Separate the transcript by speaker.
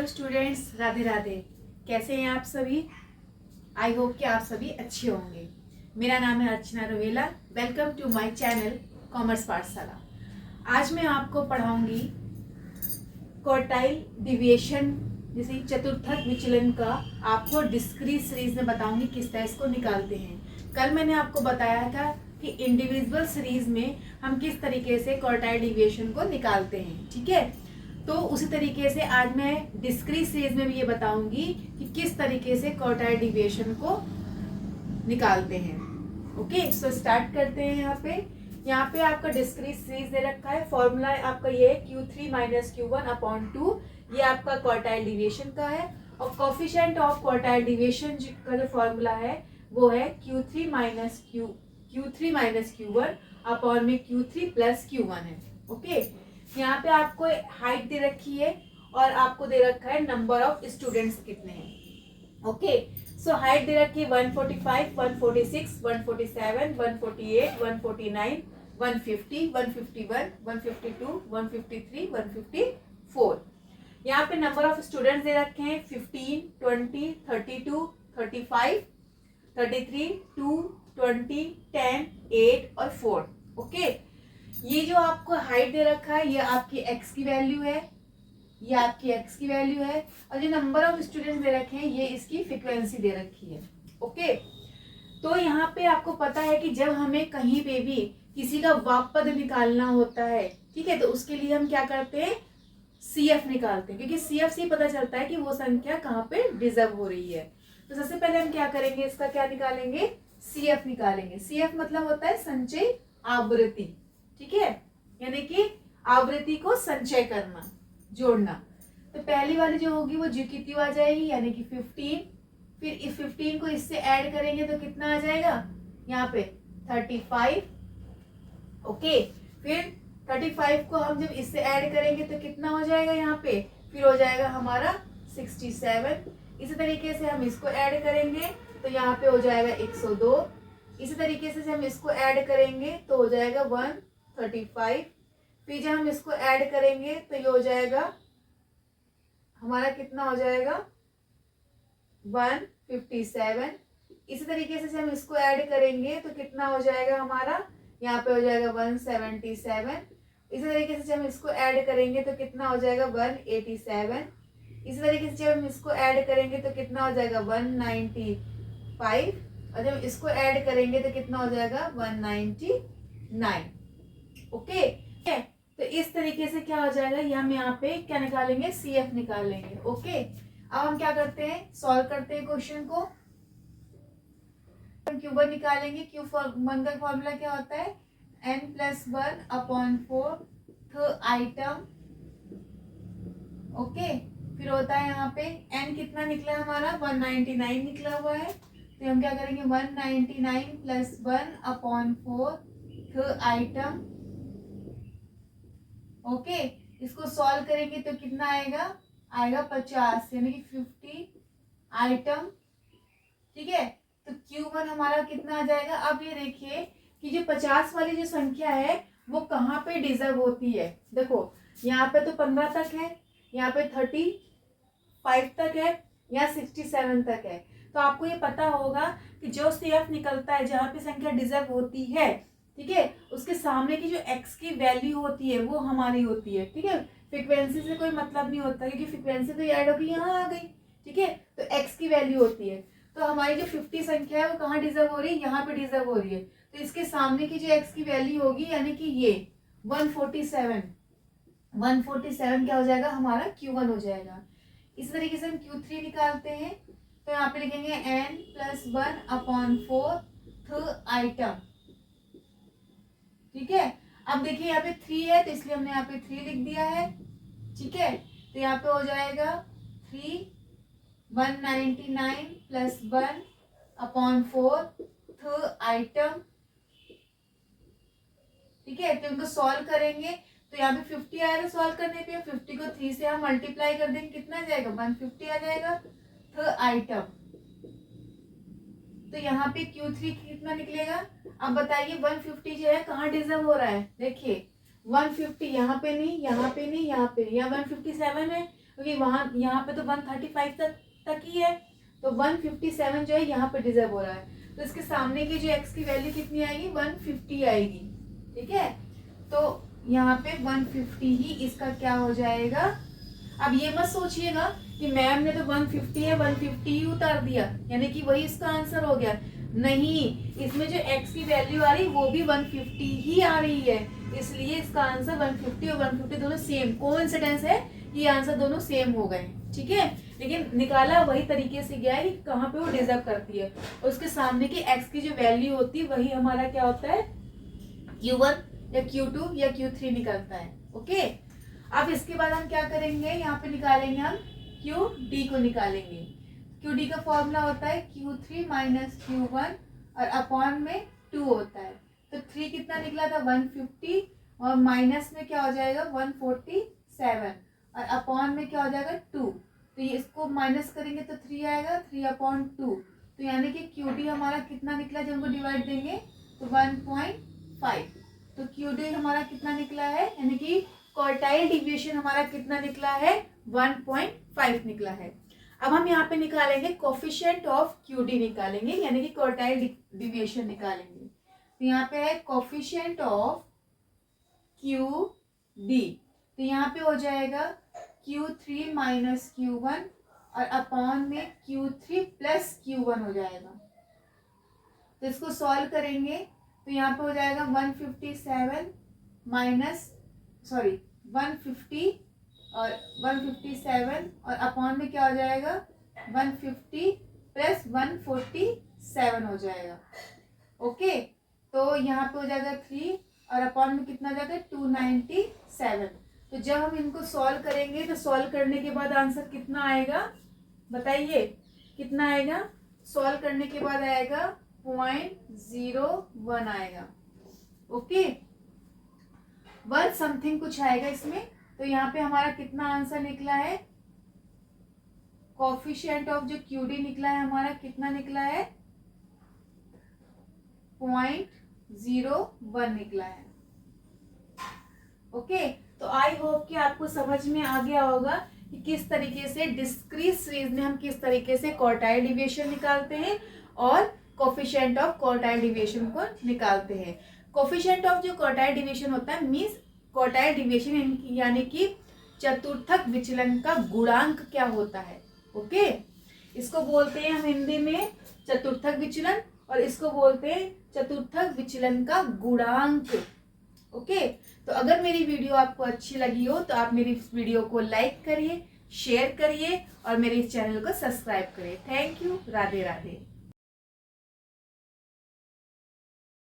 Speaker 1: Students, Radhe Radhe. कैसे हैं आप सभी? आई होप कि आप सभी अच्छे होंगे। मेरा नाम है Archana Rowela. Welcome to my channel commerce Pathshala. आज मैं आपको पढ़ाऊंगी क्वार्टाइल डिविएशन, जैसे चतुर्थक विचलन का आपको डिस्क्रीट सीरीज में बताऊंगी किस तरह इसको निकालते हैं। कल मैंने आपको बताया था कि इंडिविजुअल सीरीज में हम किस तरीके से क्वार्टाइल डिविएशन को निकालते हैं, ठीक है। तो उसी तरीके से आज मैं डिस्क्रीट सीरीज में भी ये बताऊंगी कि किस तरीके से क्वार्टाइल डिविएशन को निकालते हैं। ओके, सो स्टार्ट करते हैं। यहाँ पे आपका डिस्क्रीट सीरीज दे रखा है। फॉर्मूला आपका ये है Q3 माइनस Q1/2। ये आपका क्वार्टाइल डिविएशन का है। और कोफिशिएंट ऑफ क्वार्टाइल डिविएशन का जो फॉर्मूला है वो है Q3 माइनस Q1 अपॉन में Q3 प्लस Q1 है। ओके, यहाँ पे आपको हाइट दे रखी है और आपको दे रखा है नंबर ऑफ स्टूडेंट्स कितने हैं। ओके, सो हाइट दे रखी है 145, 146, 147, 148, 149, 150, 151, 152, 153, 154। यहाँ पे नंबर ऑफ स्टूडेंट्स दे रखे हैं 15, 20, 32, 35, 33, 2, 20, 10, 8 और 4। ओके, ये जो आपको हाइट दे रखा है ये आपकी x की वैल्यू है, ये आपकी x की वैल्यू है। और जो नंबर ऑफ स्टूडेंट्स दे रखे हैं ये इसकी फ्रीक्वेंसी दे रखी है। ओके, तो यहाँ पे आपको पता है कि जब हमें कहीं पे भी किसी का वापद निकालना होता है, ठीक है, तो उसके लिए हम क्या करते हैं, CF निकालते हैं, क्योंकि CF से पता चलता है कि वो संख्या कहाँ पे डिजर्व हो रही है। तो सबसे पहले हम क्या करेंगे, इसका क्या निकालेंगे, CF निकालेंगे। CF मतलब होता है संचय आवृत्ति, ठीक है, यानी कि आवृत्ति को संचय करना, जोड़ना। तो पहली वाली जो होगी वो GQ आ जाएगी, यानी कि 15। फिर इस 15 को इससे ऐड करेंगे तो कितना आ जाएगा, यहाँ पे 35। ओके, फिर 35 को हम जब इससे ऐड करेंगे तो कितना हो जाएगा, यहाँ पे फिर हो जाएगा हमारा 67। इसी तरीके से हम इसको ऐड करेंगे तो यहाँ पे हो जाएगा 102। इसी तरीके से जब हम इसको ऐड करेंगे तो हो जाएगा 135। फिर जब हम इसको ऐड करेंगे तो ये हो जाएगा हमारा कितना हो जाएगा 157। इसी तरीके से जब हम इसको ऐड करेंगे तो कितना हो जाएगा हमारा, यहाँ पे हो जाएगा 177। इसी तरीके से जब हम इसको ऐड करेंगे तो कितना हो जाएगा 187। इसी तरीके से जब हम इसको ऐड करेंगे तो कितना हो जाएगा 195। और जब इसको ऐड करेंगे तो कितना हो जाएगा 199। ओके, तो इस तरीके से क्या हो जाएगा, ये हम यहाँ पे क्या निकालेंगे, CF निकालेंगे। ओके, अब हम क्या करते हैं, सॉल्व करते हैं क्वेश्चन को। Q1 निकालेंगे। Q1 का फॉर्मूला क्या होता है, n+1/4 आइटम। ओके, फिर होता है यहाँ पे n कितना निकला हमारा 199 निकला हुआ है। तो हम क्या करेंगे 199 + 1/4 आइटम। ओके, इसको सॉल्व करेंगे तो कितना आएगा, 50, यानी कि 50 आइटम, ठीक है। तो Q1 हमारा कितना आ जाएगा। अब ये देखिए कि जो 50 वाली जो संख्या है वो कहाँ पे डिजर्व होती है। देखो यहाँ पे तो 15 तक है, यहाँ पे 35 तक है, यहाँ 67 तक है। तो आपको ये पता होगा कि जो CF निकलता है जहाँ पे संख्या डिजर्व होती है, ठीक है, उसके सामने की जो x की वैल्यू होती है वो हमारी होती है, ठीक है। फ्रीक्वेंसी से कोई मतलब नहीं होता, क्योंकि फ्रीक्वेंसी तो ऐड होगी यहाँ आ गई, ठीक है, तो x की वैल्यू होती है। तो हमारी जो 50 संख्या है वो कहाँ डिजर्व हो रही है, यहाँ पे डिजर्व हो रही है। तो इसके सामने की जो x की वैल्यू होगी, यानी कि ये 147 क्या हो जाएगा हमारा Q1 हो जाएगा। इस तरीके से हम Q3 निकालते हैं। तो यहाँ पे लिखेंगे n+1/4 आइटम, ठीक है। अब देखिए यहाँ पे 3 है तो इसलिए हमने यहाँ पे 3 लिख दिया है, ठीक है। तो यहाँ पे हो जाएगा 3, 199 + 1/4 आइटम, ठीक है। तो इनको सॉल्व करेंगे तो यहाँ पे 50 आएगा सॉल्व करने पे। 50 को 3 से हम मल्टीप्लाई कर देंगे, कितना आ जाएगा 150 आ जाएगा आइटम। तो यहाँ पे Q3 कितना निकलेगा। अब बताइए 150 जो है कहाँ डिजर्व हो रहा है, देखिए 150 यहाँ पे नहीं, यहाँ पे नहीं, यहाँ पे नहीं, यहाँ 157 है। क्योंकि वहाँ यहाँ पे तो 135 तक ही है, तो 157 जो है यहाँ पे डिजर्व हो रहा है, तो इसके सामने की जो x की वैल्यू कितनी आएगी, 150 आएगी। ठीक है, तो यहाँ पे 150 ही इसका क्या हो जाएगा। अब ये मत सोचिएगा कि मैम ने तो 150 है 150 ही उतार दिया, यानी कि वही इसका आंसर हो गया। नहीं, इसमें जो x की वैल्यू आ रही वो भी 150 ही आ रही है, इसलिए इसका आंसर 150 और 150 दोनों सेम, कोइंसिडेंस है ये आंसर दोनों सेम हो गए। ठीक है, लेकिन निकाला वही तरीके से गया है कि कहाँ पे वो डिजर्व करती है, और उसके सामने की x की जो वैल्यू होती है वही हमारा क्या होता है, Q1 या Q2 या Q3 निकलता है। ओके, अब इसके बाद हम क्या करेंगे, यहाँ पे निकालेंगे हम QD को निकालेंगे। QD का फॉर्मूला होता है Q3 माइनस Q1 और अपॉन में 2 होता है, तो 3 कितना निकला था 150 और माइनस में क्या हो जाएगा 147 और अपॉन में क्या हो जाएगा 2, तो ये इसको माइनस करेंगे तो 3 आएगा, 3/2, तो यानी कि QD हमारा कितना निकला, जब हमको डिवाइड देंगे तो 1.5, तो QD हमारा कितना निकला है, यानी कि क्वार्टाइल डिविएशन हमारा कितना निकला है 1.5 निकला है। अब हम यहाँ पे निकालेंगे कोफिशिएंट ऑफ QD निकालेंगे, यानी कि क्वार्टाइल डिविएशन निकालेंगे। तो यहाँ पे है कोफिशिएंट ऑफ QD, तो यहाँ पे हो जाएगा Q3 माइनस Q1 और अपॉन में Q3 प्लस Q1 हो जाएगा। तो इसको सॉल्व करेंगे तो यहाँ पे हो जाएगा 150 और 157 और अपॉन में क्या हो जाएगा 150 प्लस 147 हो जाएगा। ओके, तो यहाँ पे हो जाएगा 3 और अपॉन में कितना हो जाएगा 297। तो जब हम इनको सॉल्व करेंगे तो सॉल्व करने के बाद आंसर कितना आएगा, बताइए कितना आएगा, सॉल्व करने के बाद आएगा 0.01 आएगा। ओके, 1 समथिंग कुछ आएगा इसमें, तो यहाँ पे हमारा कितना आंसर निकला है, कोफिशिएंट ऑफ जो QD निकला है हमारा कितना निकला है 0.01 निकला है। ओके, तो आई होप कि आपको समझ में आ गया होगा कि किस तरीके से डिस्क्रीट सीरीज में हम किस तरीके से क्वार्टाइल डिविएशन निकालते हैं और कोफिशिएंट ऑफ क्वार्टाइल डिविएशन को निकालते हैं। कोफिशिएंट ऑफ जो क्वार्टाइल डिविएशन होता है मींस क्वार्टाइल डिविएशन यानी कि चतुर्थक विचलन का गुणांक क्या होता है। ओके, इसको बोलते हैं हम हिंदी में चतुर्थक विचलन और इसको बोलते हैं चतुर्थक विचलन का गुणांक। ओके, तो अगर मेरी वीडियो आपको अच्छी लगी हो तो आप मेरी इस वीडियो को लाइक करिए, शेयर करिए और मेरे इस चैनल को सब्सक्राइब करिए। Thank you, Radhe Radhe.